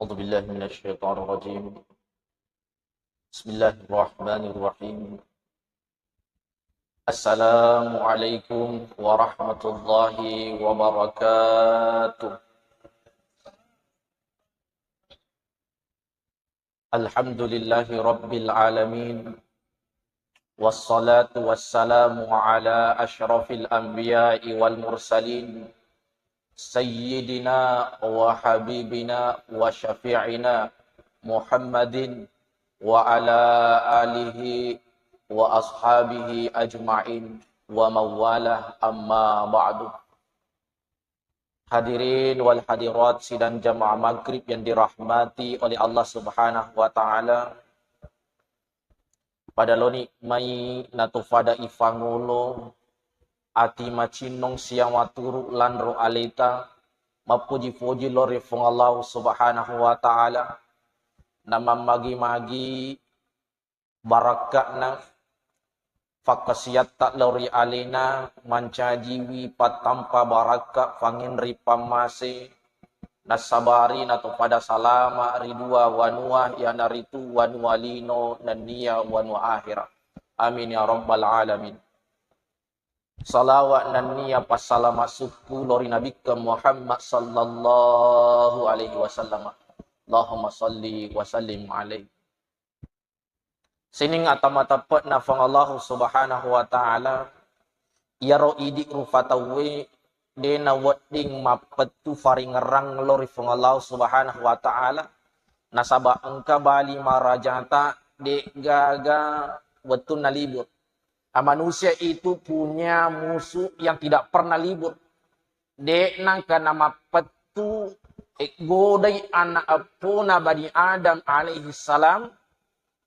أعوذ بالله من الشيطان الرجيم. بسم الله الرحمن الرحيم. السلام عليكم ورحمة الله وبركاته. الحمد لله رب العالمين، والصلاة والسلام على أشرف الأنبياء والمرسلين، سيدنا وحبيبنا وشفيعنا محمد وعلى آله وأصحابه أجمعين ومن والاه أما بعد. Hadirin wal hadirat sidang jamaah maghrib yang dirahmati oleh Allah Subhanahu wa taala. Pada loni mai natufada ifangulo ati macinong siang waturu landro alita mapuji-puji lori fung Allah Subhanahu wa taala nama magi-magi barakatna fakasiat tak lori alina mancajiwi patampa baraka fangin ripamase nasabari nato pada salama ridua wanua ya naritu wanualino nania wanua akhirah. Amin ya rabbal alamin. Salawat dan niya pasalamat suku lori Nabi ke Muhammad sallallahu alaihi wasallam. Allahumma salli wa sallim alaihi. Sining atamatapat na fang Allah Subhanahu wa taala yaro idik rufatawe de na wading mapetu faringerang lori fang Allah Subhanahu wa taala nasaba engka bali marajata de gaga wetun nalibut. Manusia itu punya musuh yang tidak pernah libur. Dek nangka nama petu godai anak apuna bani Adam alaihi salam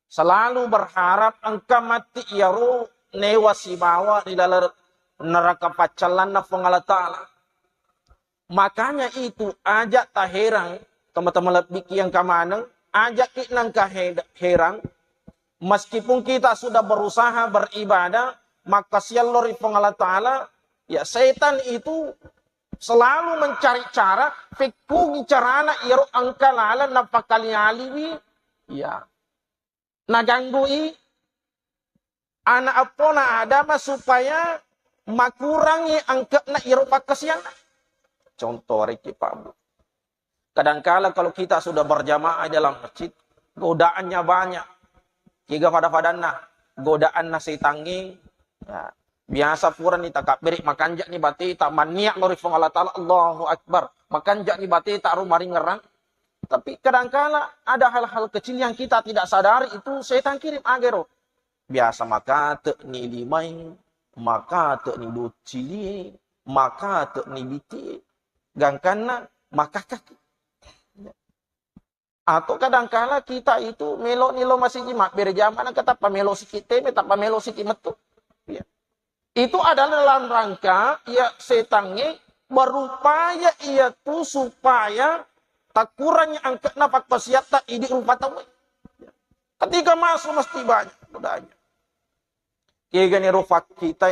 selalu berharap engkau mati ya roh newa si bawa di dalam neraka pacalan nafang Allah Ta'ala. Makanya itu ajak tak heran teman-teman lebih yang kamanang ajak kita herang. Meskipun kita sudah berusaha beribadah, maka sialori Allah Ta'ala, ya setan itu selalu mencari cara, fikugi carana iru angkalala napakali aliwi, ya. Naganggui anak apona adama supaya makurangi angka na iru pakasian. Contoh reki Pak. Kadangkala kalau kita sudah berjamaah dalam masjid, godaannya banyak. Kiga pada-padana godaan nasi tangi ya. Biasa pura ni tak berik makanjak ni bati tak maniak lori fong Allah Ta'ala Allahu Akbar makanjak ni bati tak rumari ngerang. Tapi kadangkala ada hal-hal kecil yang kita tidak sadari itu setan kirim agero. Biasa maka te ni limai maka te ni docili maka te ni biti gangkana maka kaki. Atau kadangkala kita itu melo nilo masih jimat berjamaah kata pamelo sikit teme tak pamelo sikit metu. Ya. Itu adalah dalam rangka ya setannya berupaya ia tu supaya tak kurangnya angka nafak pasiat tak idik rupa tahu. Ya. Ketika masuk mesti banyak godanya. Kaya ni rufak kita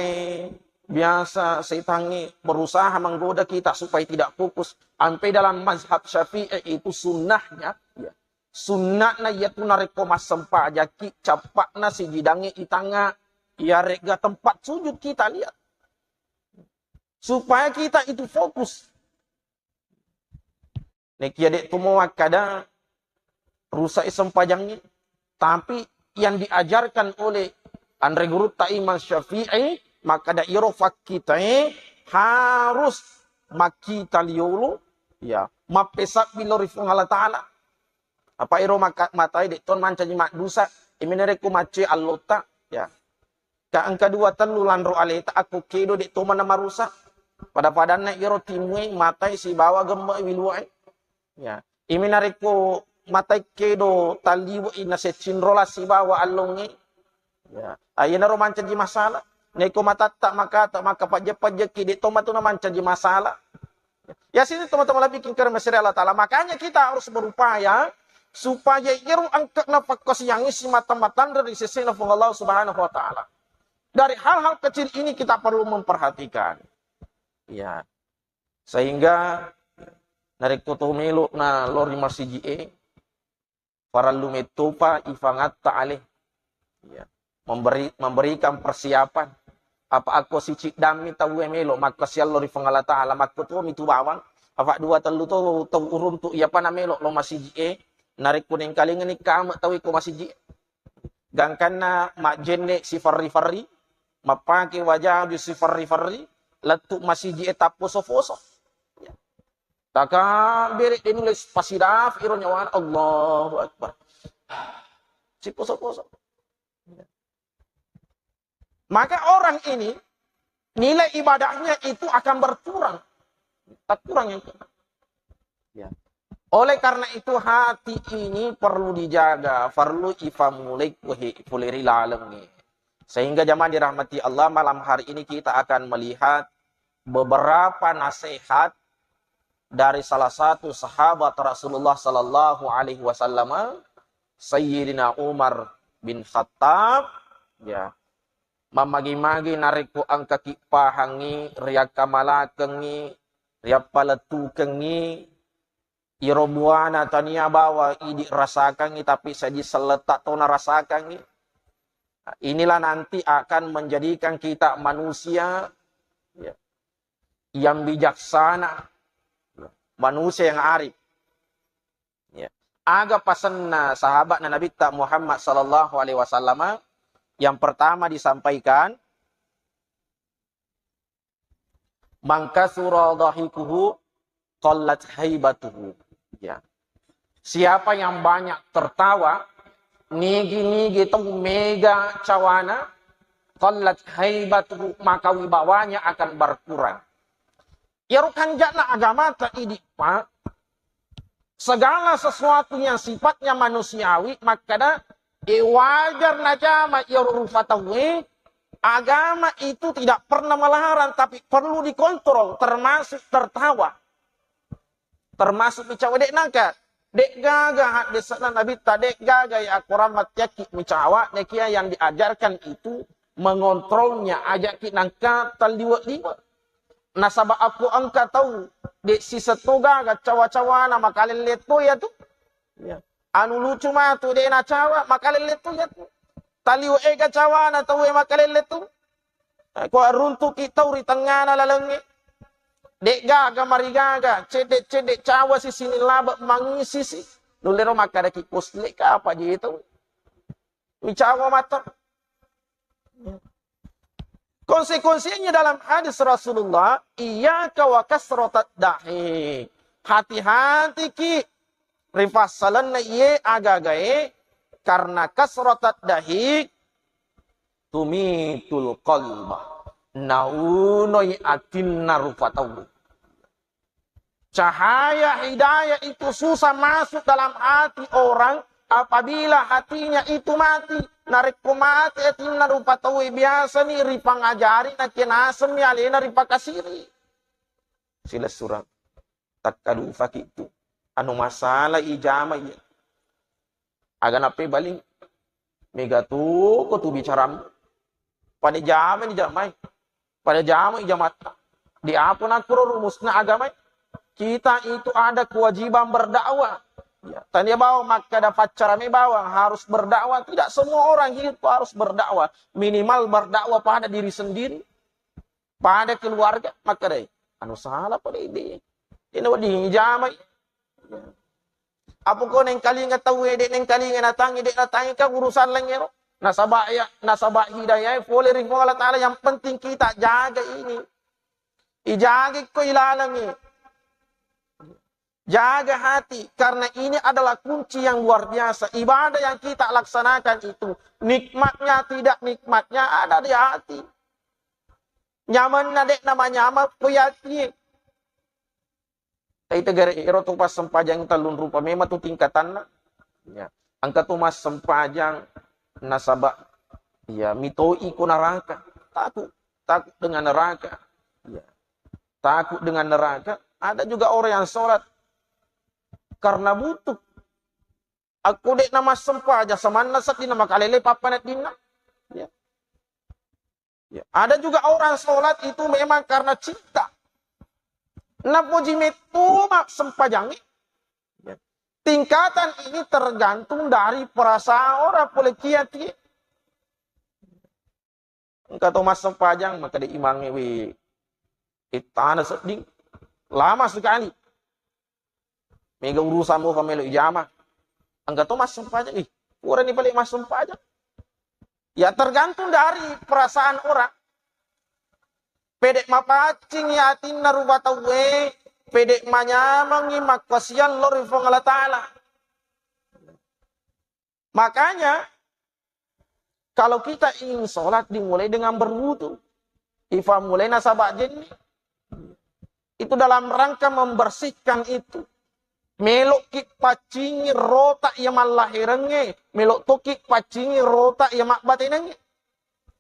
biasa setannya berusaha menggoda kita supaya tidak fokus. Sampai dalam mazhab Syafi'i itu sunnahnya ya. Sunnahnya yaitu nareko masempa jaki capakna si jidangi itanga ya rega tempat sujud kita lihat. Supaya kita itu fokus. Nek ya dek tumoa kada rusak sempajangnya. Tapi yang diajarkan oleh Andre Guru Imam Syafi'i maka da irofak kita harus makita liulu ya mapesak bilori fung Allah Ta'ala. Apa iro matai dek ton manca jimat dusa iminereku mace allota ya. Ka angka dua telu landro aleta aku kedo dek to mana marusak. Pada na iro timui matai si bawa gemma wiluai. Ya. Iminareku matai kedo taliwo ina se cinrola si bawa allongi. Ya. Ayana ro manca ji masalah. Neko matata maka pajeki dek to matu na manca ji masalah. Ya sini teman-teman lebih kingkar mesir Allah Ta'ala. Makanya kita harus berupaya supaya iru angkat nafak yang isi mata-matan dari sisi nafung Allah Subhanahu wa Ta'ala. Dari hal-hal kecil ini kita perlu memperhatikan. Ya. Sehingga Narik tutu melo na lori masiji para lumetopa ifangat ta'ale. Ya. Memberikan persiapan. Apa aku si cik dami tahu melo maka sial lori fangala ta'ala maka tu mitu bawang. Apa dua telu tu tau urun tu iya pa na melo lo masiji narik kuning kalingan ni kamu tahu ko masiji. Gangkan na majenne si farri mapake wajah di si farri letuk masiji tapo sofoso. Taka beri dinulis pasidaf iron nyawan Allahu Akbar. Si poso-poso. Maka orang ini nilai ibadahnya itu akan berkurang. Tak kurang yang ya. Oleh karena itu hati ini perlu dijaga, perlu ifamulik fuliri lalemi. Sehingga jamaah dirahmati Allah, malam hari ini kita akan melihat beberapa nasihat dari salah satu sahabat Rasulullah sallallahu alaihi wasallam, Sayyidina Umar bin Khattab, ya. Mamagi-magi nariku angka kipahangi, riak kamalakengi, riak paletukengi, irobuana tania bawa idi rasakangi tapi saji seletak tona rasakangi. Inilah nanti akan menjadikan kita manusia ya, yang bijaksana, manusia yang arif. Ya. Aga pesan sahabat Nabi Muhammad sallallahu alaihi wasallam yang pertama disampaikan, mangka surah dhahikuhu qallat haibatuhu. Ya. Siapa yang banyak tertawa, nigi-nigi itu mega cawana, qallat haibatuhu, maka wibawanya akan berkurang. Ya rukan jana agama tak idi, Pak. Segala sesuatu yang sifatnya manusiawi, maka dah wajar najama yarufatawi. Agama itu tidak pernah melarang, tapi perlu dikontrol, termasuk tertawa. Termasuk bicara dek nangka. Dek gaga desana Nabi dek gaga ya akuramat yakik micawa, nekia yang diajarkan itu mengontrolnya, ajak nangka taliwat-liwat. Nasabah aku angka tahu dek si setoga ga cawa-cawa na makalin leto ya tu. Ya. Anu lucu mah tu dek na cawa makalin leto ya tu. Taliu ga cawa na tahu makalin leto. Ko runtu kita uri tengah na lalengi. Dek gaga marigaga, cedek cawa si sini laba mangisi si. Nulero makada ki kusle ka apa je itu. Micawa mata. Ya. Konsekuensinya dalam hadis Rasulullah, iyyaka wa kasratat dahi. Hati-hati ki rifasalan na iye agagae karena kasratat dahi tumitul qalba. Naunoi atin narufatawu. Cahaya hidayah itu susah masuk dalam hati orang apabila hatinya itu mati. Narik kumati atin narupatawi biasa ni ripang ajari na kinasem ni alina ripakasiri. Sila surang. Takkadu fakitu. Anu masalah ijama iya. Aga nape baling. Megatu ko tu bicaram. Pada jama ni jamai. Pada jama ijamat. Di apa nak rumus na agama. Kita itu ada kewajiban berdakwah. Ya, tanya bawa maka dapat cara bawa harus berdakwah. Tidak semua orang hidup harus berdakwah. Minimal berdakwah pada diri sendiri, pada keluarga. Maka deh, anu salah pada ide. Ini wadi jamai. Apa kau neng kali nggak tahu dek neng kali nggak natangi kan urusan lengero. Nasabah hidayah. Boleh rifung Allah Taala yang penting kita jaga ini. Ijaga kau ilalangi. Jaga hati, karena ini adalah kunci yang luar biasa. Ibadah yang kita laksanakan itu, nikmatnya tidak nikmatnya ada di hati. Nyaman nadek nama nyaman kuyati. Itu gara ero tu pas sempajang talun rupa memang tu tingkatan. Ya. Angka tu mas sempajang nasabak. Ya, mitoi ku neraka. Takut dengan neraka. Ya. Takut dengan neraka. Ada juga orang yang sholat karena butuh. Aku dek nama sempah aja sama nasat di nama kalele papanet dina. Ya. Ya. Ada juga orang sholat itu memang karena cinta. Napoji metu mak sempajangi. Tingkatan ini tergantung dari perasaan orang boleh kiat. Engkau tahu mas sempajang maka diimangi wi itana seding lama sekali. Mega urusanmu kamelo ijama. Engkau tahu mas sempajang kurang ni balik mas sempajang. Ya tergantung dari perasaan orang. Pedek mapacing yatin narubatawe. Pedek manyamangi makwasian lori fong Allah Ta'ala. Makanya, kalau kita ingin sholat dimulai dengan berwudu. Ifa mulai nasabak jenis. Itu dalam rangka membersihkan itu. Melok kik pacingi rotak yang malahirenge. Melok tokik pacingi rotak yang mak batinenge.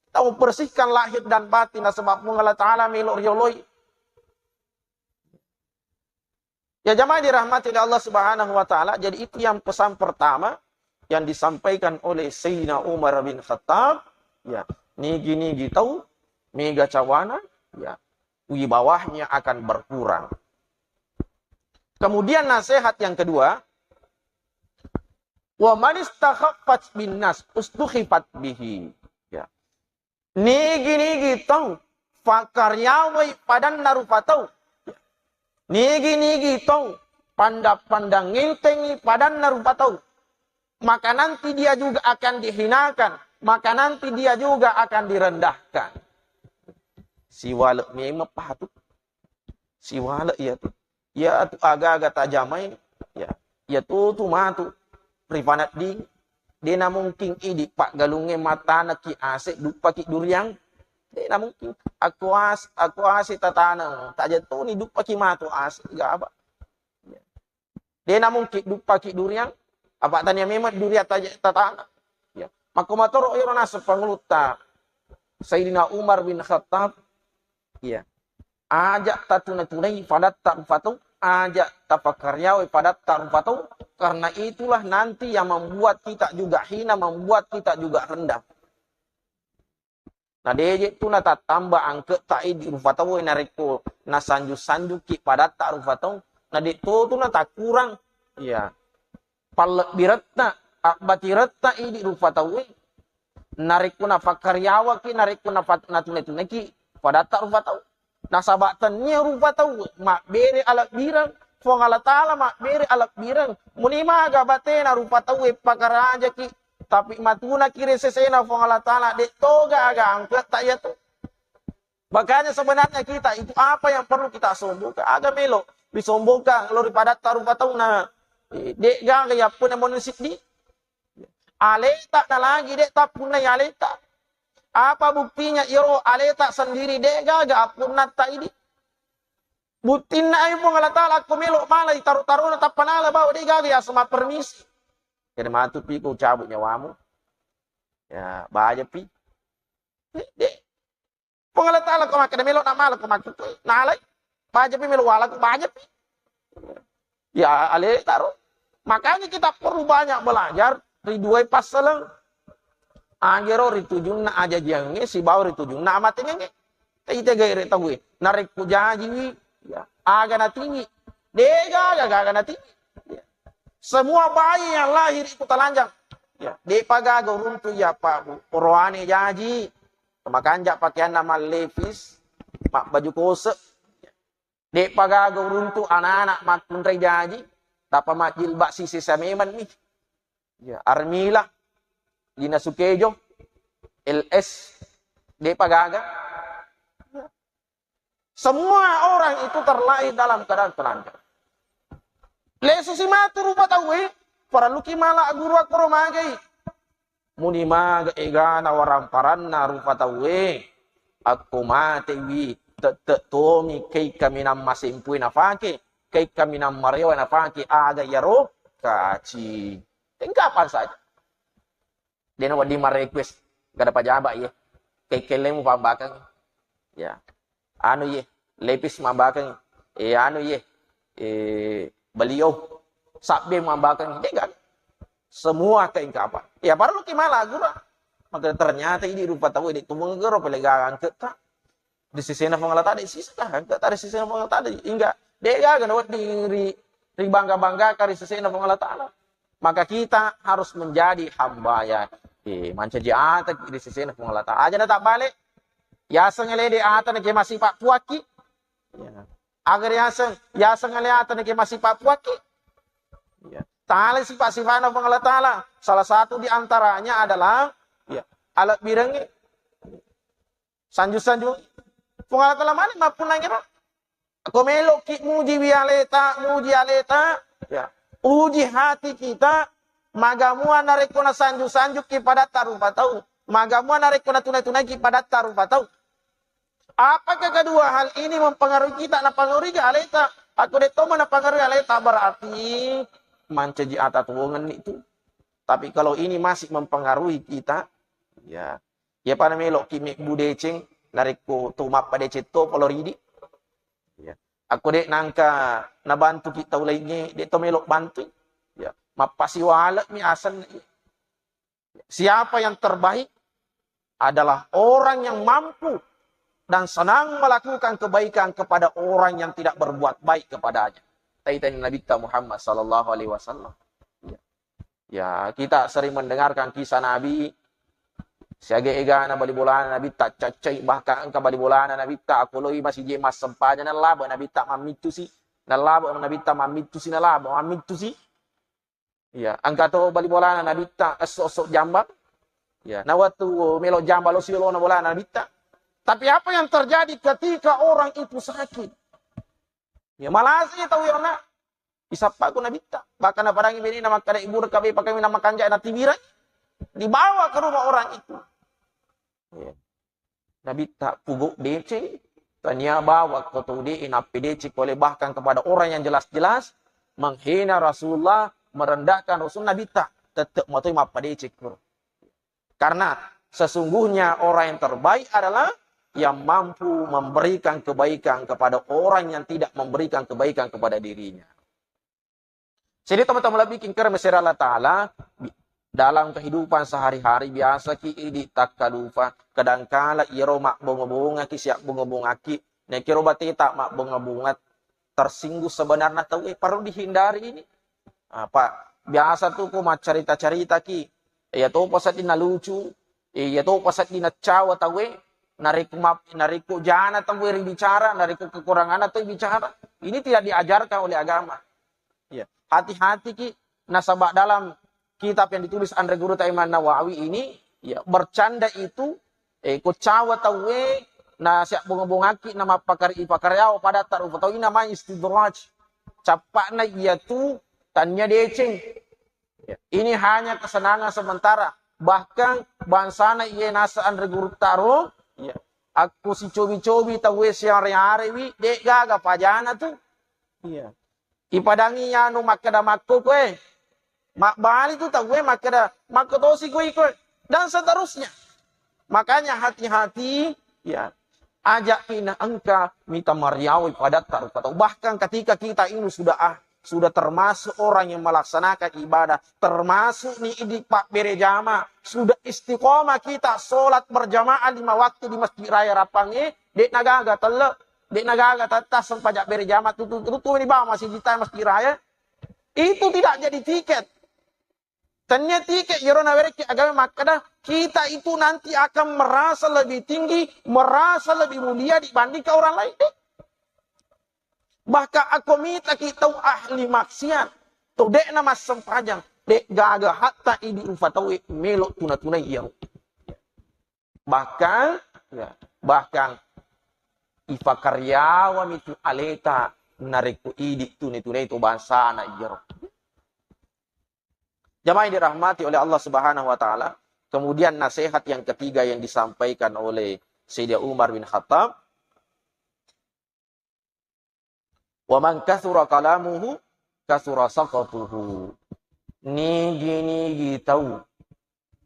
Kita membersihkan lahir dan batin. Sebab Allah Ta'ala melok rioloi. Ya jamaah dirahmati oleh Allah Subhanahu wa taala. Jadi itu yang pesan pertama yang disampaikan oleh Sayyidina Umar bin Khattab. Ya, nigi tahu mega cawana, ya, wibawahnya akan berkurang. Kemudian nasihat yang kedua, wa man istakhaffat bin nas ustukhifat bihi. Ya. Nigi tahu fakaryawi padan narufatau. Nigi tahu pandang ngintengi padan narupatau. Maka nanti dia juga akan dihinakan. Maka nanti dia juga akan direndahkan. Si walak memang patut. Si walak ya tu. Ya tu agak-agak tajamai. Ya tu matu. Rifanat di. Dia na mungkin idi pak galungnya mata nak ki asik dupa ki duriang. Dia mungkin aku asik tatana tak jatuh ni dupa ki matu asik gak apa. Dia mungkin dupa ki duriang apa tanya memang durian tatana. Ya. Maka motor orang nasab pangluta Sayyidina Umar bin Khattab ya. Ajak tatuna tunai padat tarufatu ajak tapakaryawi padat tarufatu karena itulah nanti yang membuat kita juga hina, membuat kita juga rendah. Nah dia tu nata tambah angke ta'i di rufatau nariko na sanju ki pada tak rufatau. Nah dia tu nata kurang ya. Palak biratna abati ratta di rufatau nariko na fakaryawa ki nariko na tunai ki pada tak rufatau. Nah sabatannya rufatau mak bere alak birang fong Allah Ta'ala mak bere alak birang munima agabate na rufatau pakaraja ki tapi matuna kiri sesena fong Allah Ta'ala dek toga agak angkat tak ya tu. Makanya sebenarnya kita itu apa yang perlu kita sombongkan. Agak melo disombongkan lori pada taruh patau na dek gang ya pun manusia di aleta na lagi dek tak pun ya aleta. Apa buktinya iro aleta sendiri dek gaga pun nata ini. Buktinya ayo fong Allah Ta'ala aku melo malah taruh-taruh na tapanala bawa dek gaga ya sama permisi. Jadi matu pi kau cabut nyawamu. Ya, bahaya pi. Dek. Pengalat Allah kau makan melok nak malah kau makan. Nalai. Bahaya pi melok wala kau bahaya pi. Ya, ale taruh. Makanya kita perlu banyak belajar riduai pasalang. Angero ritujung na aja jange si bau ritujung na amatin nge. Kita gaya tahu. Narik pujaji. Ya, aga na tinggi. Dega aga na tinggi. Semua bayi yang lahir itu telanjang. Ya, di pagago runtu ya Pak Purwane jaji. Makanjak pakaian nama levis, mak baju kose. Di pagago runtu anak-anak mak kuntrai jaji. Tapa mak jilbak sisi sameman nih. Ya, Armila, Gina Sukejo, LS, di pagaga. Ya. Semua orang itu terlahir dalam keadaan telanjang. Lesu si matu rupa tahu para luki mala guru aku romagai. Muni maga ega na waramparan na rupa tahu aku mati wi tomi kay kami nam masimpui na fake kay kami nam marewa na fake aga yaro kaci. Kapan saja. Dia nak di request gak ada pajaba ya. Kay kelemu pambakan. Ya. Anu ye lepis mambakan. Anu ye beliau sabbe mambakan dia kan semua keingkapan ya baru gimana gura maka ternyata ini rupa tahu ini tumung gero pelegangan kita di sisi na pengalat tadi sisi kan kita di sisi na pengalat tadi hingga Dek gaga na ri bangga-bangga kari sesena pang Allah Ta'ala. Maka kita harus menjadi hamba ya. Mancaji ata di sesena pang Allah Ta'ala. Aja na tak balik. Yasa ngelede ata na masih pak puaki. Ya. Agar yasa ngelede ata na masih pak puaki. Ya. Ta'ala sifat-sifatna pang Allah Ta'ala. Salah satu di antaranya adalah ya, alat birangi. Sanju-sanju. Pang Allah Ta'ala mana mapun lagi. Ako melok muji aleta, ya. Uji hati kita, magamuan nareko na sanju-sanju kepada tarupa tahu. Magamuan nareko na tunai-tunai kepada tarupa tahu. Apakah kedua hal ini mempengaruhi kita? Napengaruhi aleta. Aku detoma napengaruhi aleta berarti mancaji ata tuwongan itu. Tapi kalau ini masih mempengaruhi kita, ya pada melok kimik budeceng nareko tumap pada ceto poloridi. Ya. Aku dek nangka nabantu kita ulainya dek to melok bantu ya mapasiwala mi asan. Siapa yang terbaik adalah orang yang mampu dan senang melakukan kebaikan kepada orang yang tidak berbuat baik kepadanya. Taitan Nabi Muhammad sallallahu alaihi wasallam. Ya, kita sering mendengarkan kisah Nabi. Siaga ega na balibulana Nabi tak cacai bahkan engka balibulana Nabi tak akoloi masih je mas sempaja na laba Nabi tak mamitu si na laba Nabi tak mamitu si na laba mamitu si ya angka to balibulana Nabi tak esok jambak ya na waktu melo jambak lo silo na bolana Nabi tak. Tapi apa yang terjadi ketika orang itu sakit ya malah sih tahu ya nak isapa ko Nabi tak bahkan apa rangi bini nama kada ibu rekabe pakai nama kanja na tibiran dibawa ke rumah orang itu. Ya. Nabi tak puguk DC, tanya bawa ke tudi inapi DC oleh bahkan kepada orang yang jelas-jelas menghina Rasulullah, merendahkan Rasul. Nabi tak tetap matui apa DC. Karena sesungguhnya orang yang terbaik adalah yang mampu memberikan kebaikan kepada orang yang tidak memberikan kebaikan kepada dirinya. Jadi teman-teman lebih kingkir mesir Allah Ta'ala dalam kehidupan sehari-hari biasa ki idi takalufa kadangkala iro mak bunga-bunga ki siap bunga-bunga ki ne kiro bati tak mak bunga-bunga tersinggung sebenarnya tahu perlu dihindari ini apa biasa tuh ku mak cerita-cerita ki ya tuh pasat dina lucu ya tuh pasat dina cawa tahu nariku jana tahu bicara nariku kekurangan atau bicara ini tidak diajarkan oleh agama ya hati-hati ki nasabak dalam kitab yang ditulis Andre Guru Taiman Nawawi ini ya bercanda itu kucawa tawe na siap bunga-bungaki nama pakar-pakaryaw pada taruh tahu ini namanya istidraj capakna ia tu tanya deceng ya. Ini hanya kesenangan sementara bahkan bansana ia nasa Andre Guru taruh ya aku si cobi-cobi tawe siare-are wi dek gaga pajana tu iya ipadangi anu makada makku kue mak bali tu tak gue maka dosi gue ikut dan seterusnya. Makanya hati-hati ya ajak kina engka minta mariawi pada taruh bahkan ketika kita ini sudah termasuk orang yang melaksanakan ibadah termasuk nih di pak berjamaah sudah istiqomah kita sholat berjamaah 5 waktu di masjid raya Rapangi dek nagaga telek dek nagaga tatas pajak berjamaah tutu ini bawa masih di masjid raya itu tidak jadi tiket. Ternyata tiket Yorona Wereki agama makada kita itu nanti akan merasa lebih tinggi, merasa lebih mulia dibanding ke orang lain. Bahkan aku minta kita ahli maksiat. Tuh dek nama sempajang, dek gaga hatta ini ufatawi melok tuna-tuna yang. Bahkan ifa karyawan itu aleta nariku idik tuna-tuna itu bahasa anak iya. Jamaah yang dirahmati oleh Allah Subhanahu wa taala. Kemudian nasihat yang ketiga yang disampaikan oleh Sayyidina Umar bin Khattab. Wa man kathura kalamuhu kathura saqatuhu. Nigi tahu.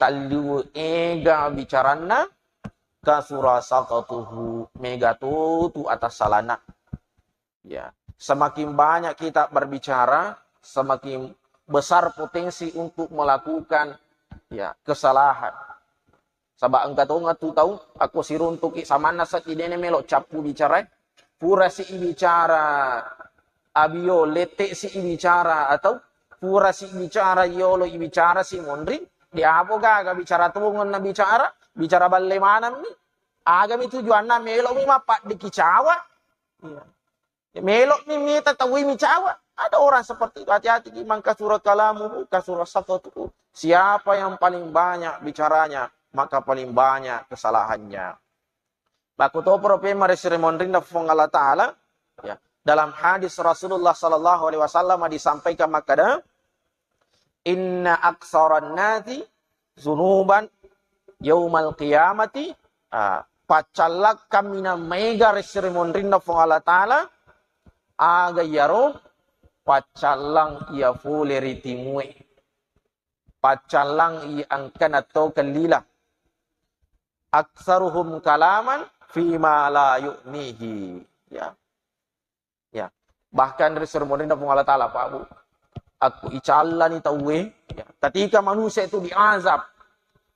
Tallu ega bicarana kathura saqatuhu. Mega tu atas salana. Ya, semakin banyak kita berbicara, semakin besar potensi untuk melakukan ya kesalahan. Sabak engkau tahu aku siruntuki sama nasat idene melok capu bicara pura si bicara Abio letek si bicara atau pura si bicara yolo bicara si mondri. Dia apa gaga bicara tungon na bicara balle manam ni. Agami tujuan na melok mi mapak di kicawa. Melok mi tatawi mi cawa. Ada orang seperti itu. Hati-hati imang kasura kalamu, kasura sakatu. Siapa yang paling banyak bicaranya, maka paling banyak kesalahannya. Baku to propema reseremondrin da fong Allah Ta'ala. Ya. Dalam hadis Rasulullah sallallahu alaihi wasallam disampaikan makada inna aksaran nati zunuban yaumal qiyamati pacalak kamina mega reseremondrin da fong Allah Ta'ala aga yaro pacalang ia fuleri timue pacalang ia angkan atau kalila aksaruhum kalaman fima la yu'nihi ya bahkan dari sermonin dari Allah Ta'ala Pak Bu aku icalla ni tawe ya. Ketika manusia itu diazab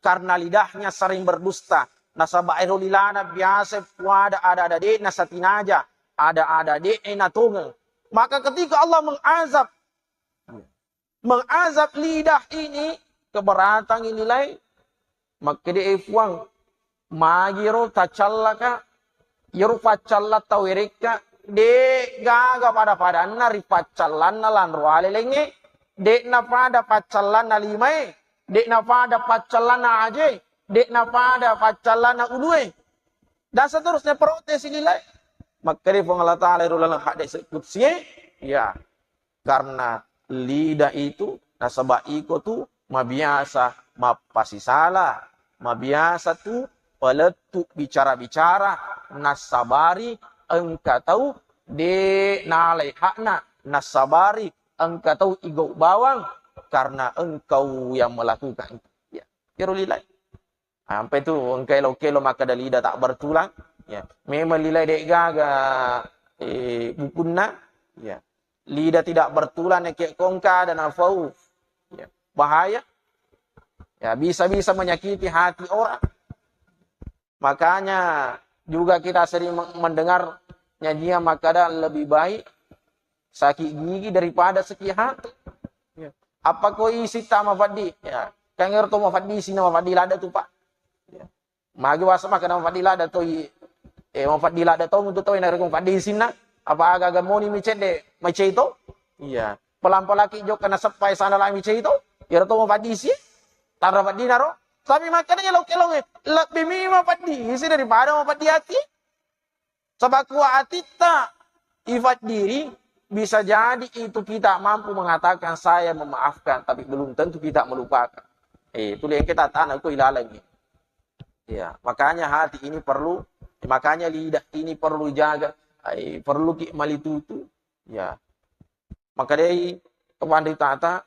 karena lidahnya sering berdusta nasabairu lilana biasa ada de nasatinaja ada de enatungeng. Maka ketika Allah mengazab lidah ini, keberatan nilai, maka dia ifuang, magiro tacallaka, yuru facallat tawirika, de gaga pada na ripacallan na lanruale lenge, de na pada pacallan na limai, de na pada pacallan na aje, de na pada pacallan na ulue. Dan seterusnya protes nilai. Maka dia Allah Ta'ala dalam hadis qudsi ya karena lidah itu nasaba iko tu mabiasa mapasi salah mabiasa tu peletuk bicara-bicara nasabari engkau tahu de nalai hakna nasabari engkau tahu igau bawang karena engkau yang melakukan ya kirulilai sampai tu engkau kelo maka dari lidah tak bertulang. Ya, memang lidah dek gaga bukunna ya. Lidah tidak bertulang kayak kongka dan afau. Ya, bahaya. Ya, bisa-bisa menyakiti hati orang. Makanya juga kita sering mendengar nyanyian makada lebih baik sakit gigi daripada sakit hati. Ya. Apa kau isi tama fadi? Ya, kan ngerti mau fadi sini mau fadi lada tu Pak. Ya. Magi wasa makan mau fadi lada tu mau fadila ada tahu untuk tahu yang rekong fadi sini apa agak moni micet de macet itu iya pelan-pelaki jok kena sepai sana lah micet itu ya tahu mau fadi sih tanpa fadi naro tapi makanya lo lebih mima fadi sih daripada mau fadi hati sebab kuat hati tak ifat diri bisa jadi itu kita mampu mengatakan saya memaafkan tapi belum tentu kita melupakan itu yang kita tanah itu ilalagi ya makanya hati ini perlu makanya lidah ini perlu jaga, perlu malitutu, ya. Maka dari kepandai tata,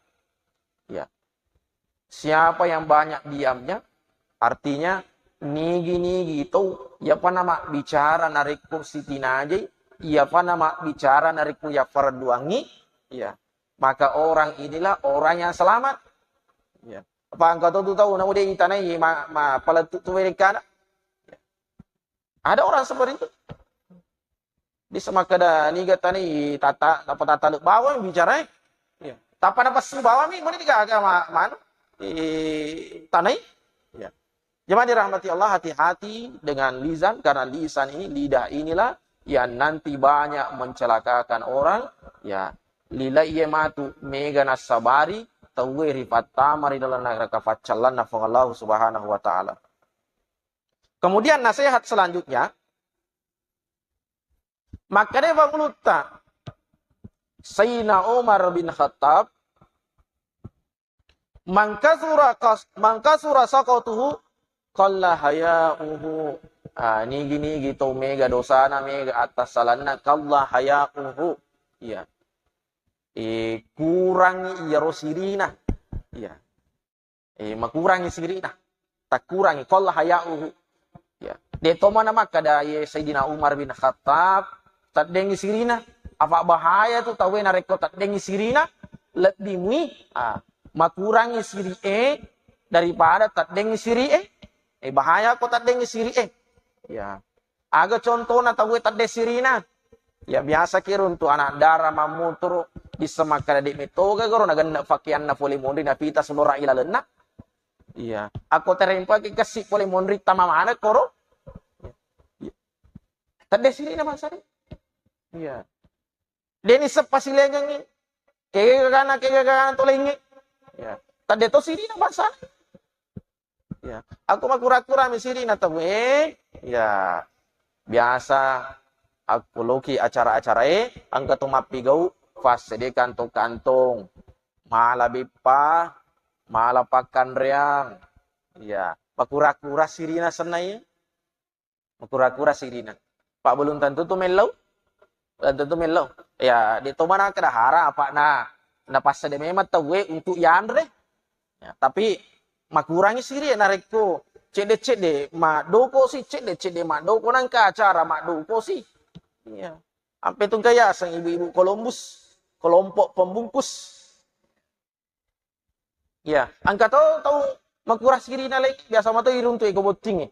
ya. Siapa yang banyak diamnya, artinya nigi itu, ya apa nama bicara narik kursi tinaji, ya apa nama bicara narik ya farduangi, ya. Maka orang inilah orang yang selamat, ya. Apa engkau tahu nama dia itanai ma paletut mereka. Ada orang seperti itu. Di semakada ni kata ni dapat tata bawah bicara. Ya. Tapa dapat bawah ni mana tiga agama mana? Tanai. Ya. Jemaah dirahmati Allah, hati-hati dengan lisan karena lisan ini lidah inilah yang nanti banyak mencelakakan orang. Ya. Lila iya matu mega nasabari tawe rifata mari dalam neraka facalan nafallahu subhanahu wa ta'ala. Kemudian nasihat selanjutnya, maka dia berkata, Sayyidina Umar bin Khattab, mangkasura sakautuhu, qalla haya'uhu. Ini gini gitu, mega dosana, mega atas salana, qalla haya'uhu. Ya. Kurangi iya rosirina. Ya. Makurangi sirina. Tak kurangi, qalla haya'uhu. Ya. Dia toma nama kada Sayyidina Umar bin Khattab tak dengi sirina apa bahaya tu tahu na rekod tak dengi sirina lebih mui makurangi siri daripada tak dengi siri bahaya ko tak dengi siri ya aga contoh na tahu tak de sirina Ya biasa kira untuk anak darah mamutur di semakan adik metoga goro na ganda fakian na poli mondri na pita selora ila lenak. Iya, aku terempa ke kasih poli mondri tama mana koro. Tadi sini nama saya. Iya. Deni sepasilengang ni. Kega kana tolengi. Ya. Tadi to sini nama saya. Ya. Aku mah kura-kura misiri na tahu ya. Biasa aku loki acara-acara angka tu mapigau fas di kantong-kantong. Mala bipa, mala pakan riang. Ya. Pakura-kura sirina senai. Pakura-kura sirina. Pak belum tentu tu melau. Tentu melau. Ya, di tu mana kedahara apa na pas de memang tahu untuk yandre. Ya, tapi makurangi siri nareko cede mak doko si cede mak doko nang ke acara mak doko si. Iya. Sampai tu kaya sang ibu-ibu Columbus, kelompok pembungkus. Ya, angka tahu makurang siri na lagi biasa mah tu iruntu eko boting.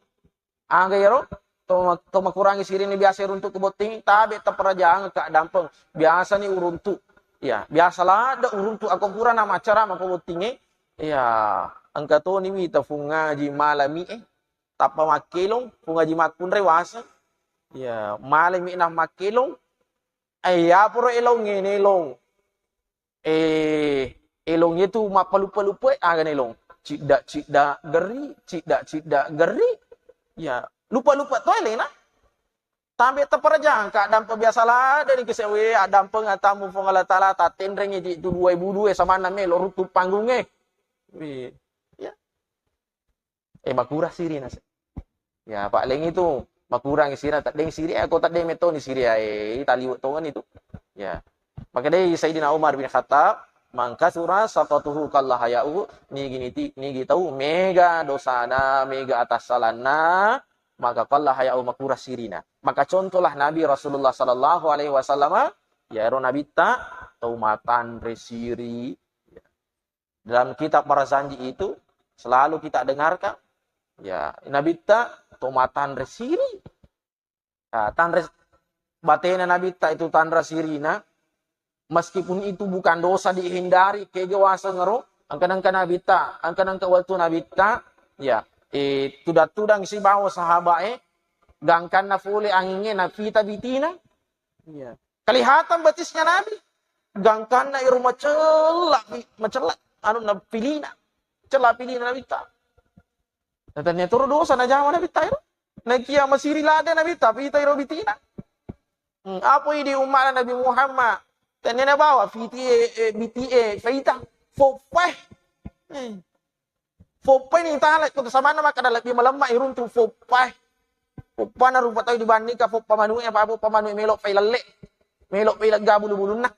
Angka yaro to makurangi siri ni biasa iruntu ke boting tabe terperajang ke dampeng. Biasa ni uruntu. Ya, biasalah ada uruntu aku kurang nama acara mak boting. Ya, angka to ni wita funga ji malami tapa makilong funga ji makun rewasa. Ya, malami na makilong ya puro elong ngene elong. Elong itu mapalupa-lupa agan elong. Cida geri, cida geri. Ya, lupa-lupa to elena. Tambe teperjang ka dampe biasalah dari kesewe adam pengatamu fungala taala ta tendreng itu 2002 sama name lo rutu panggunge. Ya. Makura siri nasi. Ya, Pak Leng itu makurang siri tak deng siri aku tak deng meto ni siri taliwat tongan itu. Ya. Maka deh Sayyidina Umar bin Khattab mangka surah saqatuhu kallahayau ni tahu mega dosana mega atas salana maka kallahayau makura sirina. Maka contohlah Nabi Rasulullah sallallahu alaihi wasallam ya ero nabi ta taumatan resiri. Dalam kitab para janji itu selalu kita dengarkan ya nabi ta taumatan resiri. Nah, tanres batena nabi ta itu tanra sirina. Meskipun itu bukan dosa dihindari kegawasa ngero angkan-angkan nabita angkan-angkan waktu nabita ya tudang si bawa sahabat gangkan na fule anginge na fita bitina ya kelihatan batisnya nabi gangkan na iru macelak anu na pilina celak pilina nabita katanya turu dosa na jawa nabita iru na kia masiri lada nabita fita iru bitina apa ini umat Nabi Muhammad Tanya bawa BTA faita fopai ni tahu kau sama nama kada lebih melemah irun tu fopai na rupa tahu dibanding ka fopa manu apa pamanu melok failale melok failaga bulu-bulu nak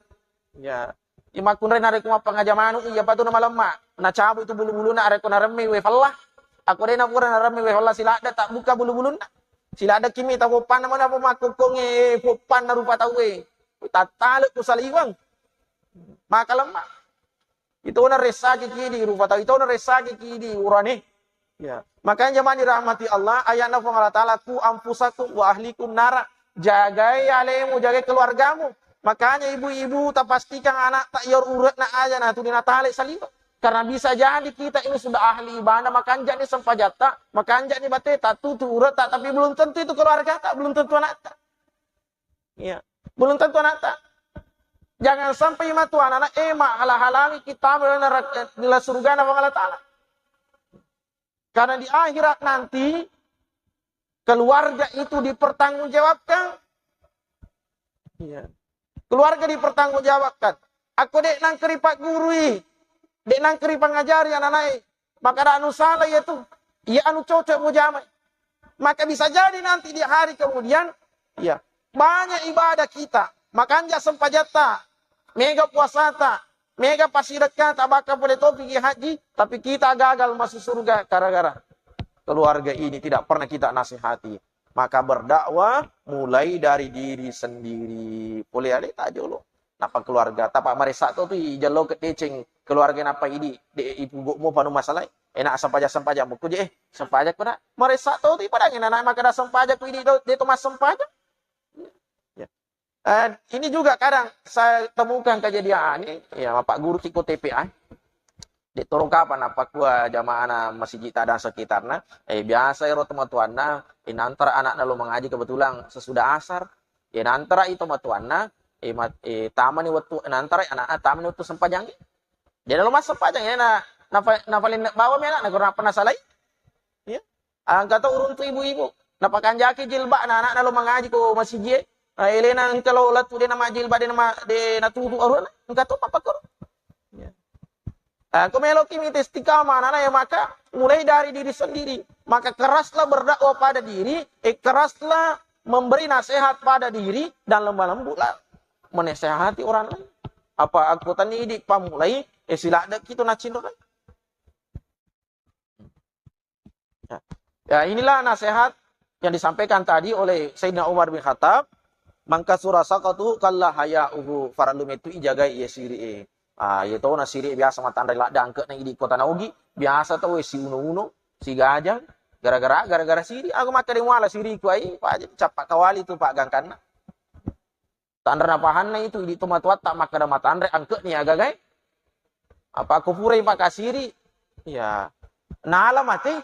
ya imakun ren are kuma pangajamanu iya patu nama lemah na cabu itu bulu-bulu nak are kuna remme we fallah aku rena pura na remme we fallah sila ada tak buka bulu-bulu nak sila ada kimi ta fopa na mana pemakukong fopa na rupa tahu tatalo ko sa liwang. Makalama. Ito na resagi kidi rufata. Ito na resagi kidi urani. Ya. Makanya zaman dirahmati Allah ayat na Allah Ta'ala ku ampusakum wa ahlikum nara. Jagai alemu, jagai keluargamu. Makanya ibu-ibu tak pastikan anak tak yor urat na aja na tu dinatali sa liwang. Karena bisa jadi kita ini sudah ahli ibadah, makan jadi sempajata, makan jadi bate tak tu urat tak, tapi belum tentu itu keluarga tak, belum tentu anak tak. Ya. Belum tentu anak tak. Jangan sampai matu anak halang-halangi kita nilai surga Allah Ta'ala. Karena di akhirat nanti keluarga itu dipertanggungjawabkan. Ya. Keluarga dipertanggungjawabkan. Aku dek nang keri pak gurui, dek nang keri pengajari anak-anak. Maka ada anu salah yaitu, ia anu cocok mujamai. Maka bisa jadi nanti di hari kemudian, ya. Banyak ibadah kita. Makanya sempajata. Mega puasata. Mega pasirakah. Tak bakal boleh topik haji. Tapi kita gagal masuk surga. Gara-gara keluarga ini tidak pernah kita nasihati. Maka berdakwah mulai dari diri sendiri. Boleh ada tak jolo. Napa keluarga. Tapak marisak tu jalo ke deceng. Keluarga napa ini. Ibu bukmu panu masalah. Enak sempajak. Buku je sempajak ko na. Marisak tu pada ngina na. Maka dah sempajak ko ini. Dia tu mas sempajak. Ya. Ini juga kadang saya temukan kejadian ini, ya Pak Guru Ciko TPA. Di turun kapan apa kuah jamaah na masjid dan sekitarnya. Biasa ya teman-tuanna, antara anak lalu mengaji kebetulan sesudah asar. Antara itu matuanna, taman waktu antara anak taman waktu sempajang. Dia lalu mas sempajang ya nafalin bawa mena na kurang pernah salah. Ya. Angkat urun tu ibu-ibu. Napakan jaki jilbab anak lalu mengaji ko masjid. Elena kalau latu dia nama jilbab dia nama dia natutu arun. Angkat tu apa kor? Kau melok ini istiqamah anak ya maka mulai dari diri sendiri. Maka keraslah berdakwah pada diri, keraslah memberi nasihat pada diri dan lembah lembutlah menasehati orang lain. Apa aku tani di pamulai sila ada kita nak cinta. Ya inilah nasihat yang disampaikan tadi oleh Sayyidina Umar bin Khattab. Mangka surasaqatu kallah haya'uhu faralum itu ijagai yasiri. Ya tahu na siri biasa mata andai lak dangke nang di kota Naugi biasa tahu si uno si gajang gara-gara siri aku maka dia muala siri ku ai pak capak kawali tu pak gangkan tandra pahanna itu di tumat tak maka da mata andai angke ni aga gai apa aku purai pak kasiri ya nala mate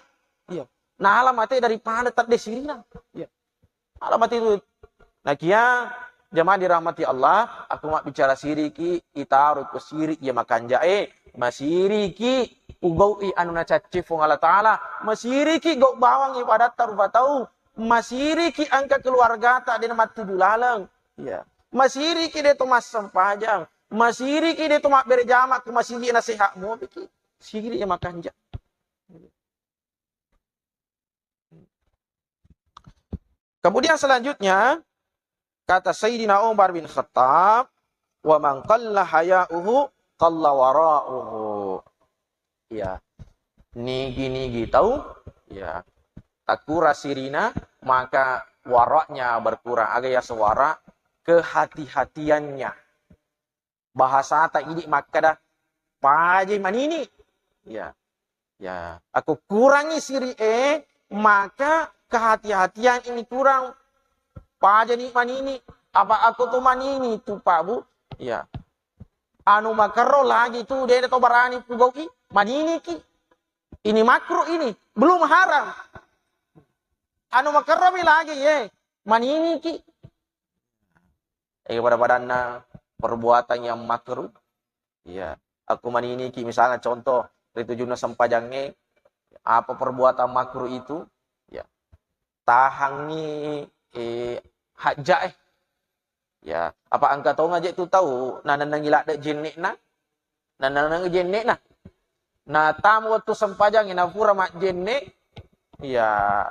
iya nala mate daripada tak de siri na ya alamat itu nah kia jemaah dirahmati Allah, aku mak bicara siriki, itarut ke sirik ya makan jae, masiriki ugau i anu na cacifung Allah Ta'ala, masiriki gok bawang ibadat tarufa tahu, masiriki angka keluarga tak di nama tujuh lalang, ya, masiriki dia tu mas sempajang, masiriki dia tu mak berjamak ke masiri nasihat mu, sirik ya makan jae. Kemudian selanjutnya, kata Sayyidina Umar bin Khattab, wa man qalla haya'uhu qalla wara'uhu. Ya. Nigi tahu, ya. Takura sirina, maka waraknya berkurang. Agak ya sewara kehati-hatiannya. Bahasa tak ini maka dah paje manini. Ya. Ya, aku kurangi siri maka kehati-hatian ini kurang. Pak jadi manini, apa aku tuh manini tuh Pak Bu? Ya. Anu makro lagi tuh dia atau barani pugau ki, manini ki. Ini makro ini, belum haram. Anu makro lagi ye, manini ki. Pada badanna perbuatan yang makruh. Ya, aku manini ki misalnya contoh itu juna sempajangnya apa perbuatan makruh itu? Ya. Tahangi hajah ya apa angka tahu ngajak tu tahu nanang gila ada jenik na nanang jenik na tamu waktu sempajang ina pura mak jenik ya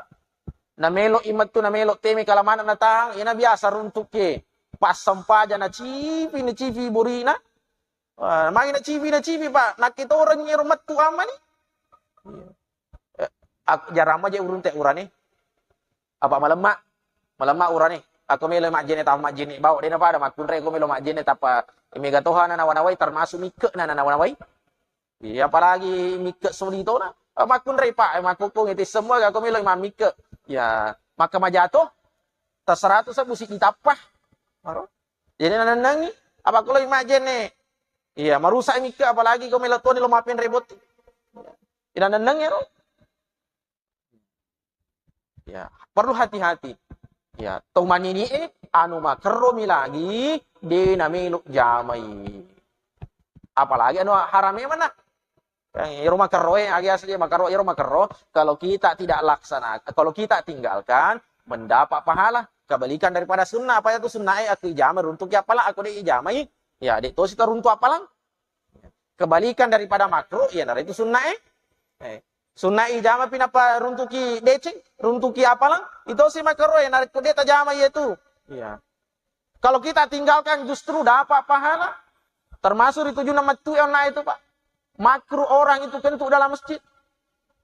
na melok imat tu na melok temi kalamana na tang ina biasa runtuk ke pas sempajang na cipi burina mangi na cipi pak nak kita orang ni rumah tu aman ni jarang aja urun teh urani apa malam urani aku melo mak jene tahu mak jene bawa dia apa ada mak kunre aku melo mak jene tapa mega tohana na wanawai termasuk mike na wanawai ya apalagi mike solito na mak kunre pak mak kokong itu semua aku melo mak mike ya maka majato terserah tu musik ditapah jadi nanang ni apa aku lo mak jene iya marusak mike apalagi aku melo tu ni lo mapin rebot ya nanang ya perlu hati-hati. Ya, tuman ini anu makromi lagi di namiluk jamai. Apalagi anu haramnya mana? Rumah kero agi asli makaro rumah kero kalau kita tidak laksanakan, kalau kita tinggalkan mendapat pahala kebalikan daripada sunnah. Apa itu sunnah aku jamai untuk ya apalah aku di jamai. Ya, di tos itu runtuh apalang. Kebalikan daripada makro ya dari itu sunnah Sunnah ijama pinapa runtuki decing, runtuki apalang, itu si makro yang narik dia tajama itu. Iya. Kalau kita tinggalkan justru dapat pahala. Termasuk itu juga matu yang itu Pak. Makruh orang itu kentuk dalam masjid.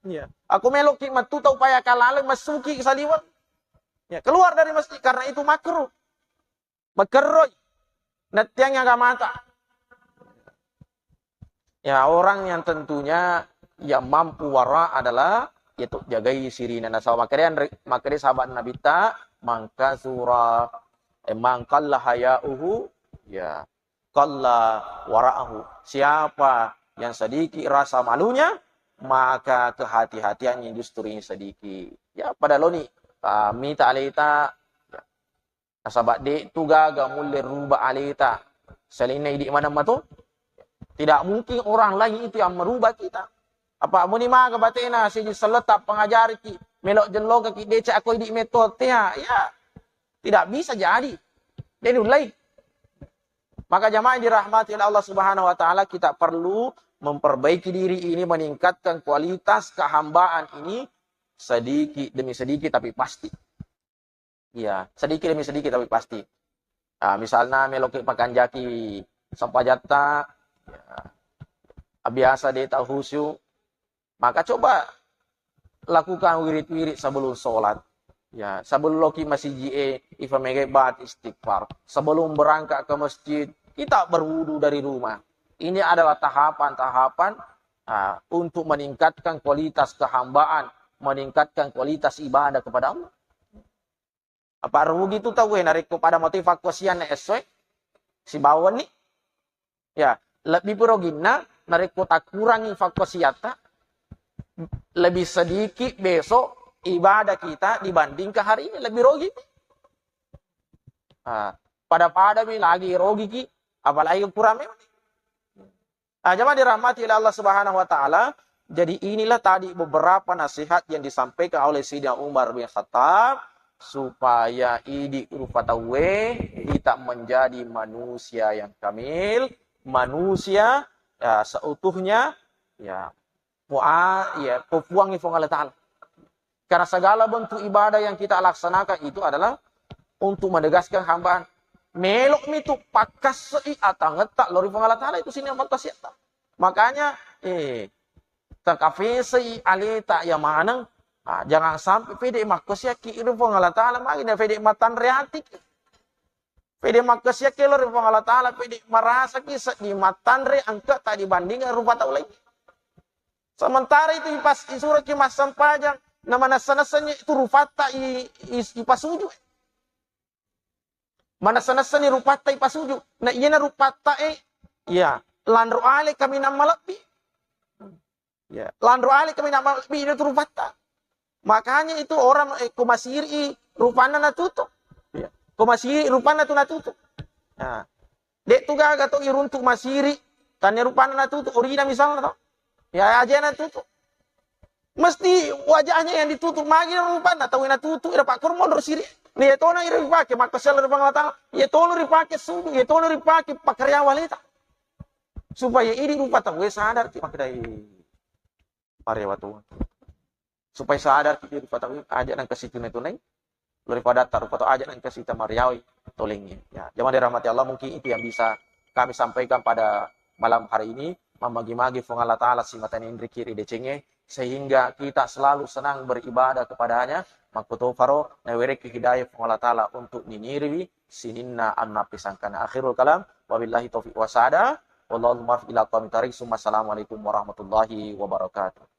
Iya. Aku meloki matu tau payah kalale masuki saliwat. Ya, keluar dari masjid karena itu makruh. Makruh. Netiang yang gak mata. Ya, orang yang tentunya yang mampu wara adalah yaitu jagai sirina nasawa makanya sahabat Nabi ta mangka surah Emang qalla haya'uhu, ya qalla wara'ahu. Siapa yang sedikit rasa malunya, maka kehati-hatiannya justru ini sedikit. Ya pada lo ni, mita alita, ya. Nasabak dek tu gaga mulai rubah alita. Selina idik mana tu? Tidak mungkin orang lain itu yang merubah kita. Apa muni maga batena siji seletap pengajar ki melok jelok ki dece aku idik metode ya. Tidak bisa jadi. Dan ulai. Maka jamaah yang dirahmati oleh Allah Subhanahu wa taala, kita perlu memperbaiki diri ini, meningkatkan kualitas kehambaan ini sedikit demi sedikit tapi pasti. Ya, sedikit demi sedikit tapi pasti. Misalnya melok pakan jaki sampajata, ya, biasa dia tak khusyuk, maka coba lakukan wirid-wirid sebelum sholat. Ya, sebelum loki masih GA, ifa megebat istighfar. Sebelum berangkat ke masjid, kita berwudu dari rumah. Ini adalah tahapan-tahapan untuk meningkatkan kualitas kehambaan, meningkatkan kualitas ibadah kepada Allah. Apa rugi itu tahu narik kepada motivasi kosian esok si bawon nih. Ya, lebih perogina narik kota kurangi fakosiata lebih sedikit besok ibadah kita dibanding ke hari ini lebih rugi. Pada lagi rugi ki, apalagi kurang memang. Jemaah dirahmati oleh Allah Subhanahu wa taala. Jadi inilah tadi beberapa nasihat yang disampaikan oleh Sayyidina Umar bin Khattab supaya idik rupatawe kita menjadi manusia yang kamil, manusia seutuhnya pepuang ifong Allah Ta'ala. Karena segala bentuk ibadah yang kita laksanakan itu adalah untuk menegaskan hambaan. Melok itu pakas atau ngetak lori Allah Ta'ala itu sini yang siapa. Makanya terkafe alita yang mana jangan sampai pede makasya ki iru Allah Ta'ala magina pede matan reatik. Pede makasya ki lori Allah Ta'ala pede merasa ki di matan re angka tak dibandingkan rupa tahu lagi. Sementara itu pas surat ki mas sampajang nama nasa-nasanya itu rupata ipasuju. Mana sana-sana rupata ipasuju. Nah iya na rupata landro ale kami nama lebih. Ya, landro ale kami nama lebih itu rupata. Makanya itu orang kumasiri rupana na tutup. Ya. Kumasiri rupana tu na tutup. Nah, dek tu gaga tu iruntuk masiri tanya rupana na tutup orina misalnya tau. Ya aja na tutup. Mesti wajahnya yang ditutup magi rupana tahu na tutup ira pak kur mondor siri. Nih itu na ira dipake maka sel bang tang. Ya itu na dipake sudu, ya itu na dipake pakarya walita. Supaya ini rupa tahu sadar ti makdai paryawatu. Supaya sadar kita rupa tahu aja nang kasitu na tunai. Daripada taruh foto aja nang kasita mariawi tolengnya. Ya, jemaah dirahmati Allah, mungkin itu yang bisa kami sampaikan pada malam hari ini. Memagi-magi fung Allah Ta'ala simatan indri kiri decenge sehingga kita selalu senang beribadah kepadanya. Makputu faro nawereki hidayah fung Allah Ta'ala untuk ninirwi sininna anna pisangkana akhirul kalam wabillahi taufiq wasada wallahu muwaffiq ila aqwamit thariq. Assalamualaikum warahmatullahi wabarakatuh.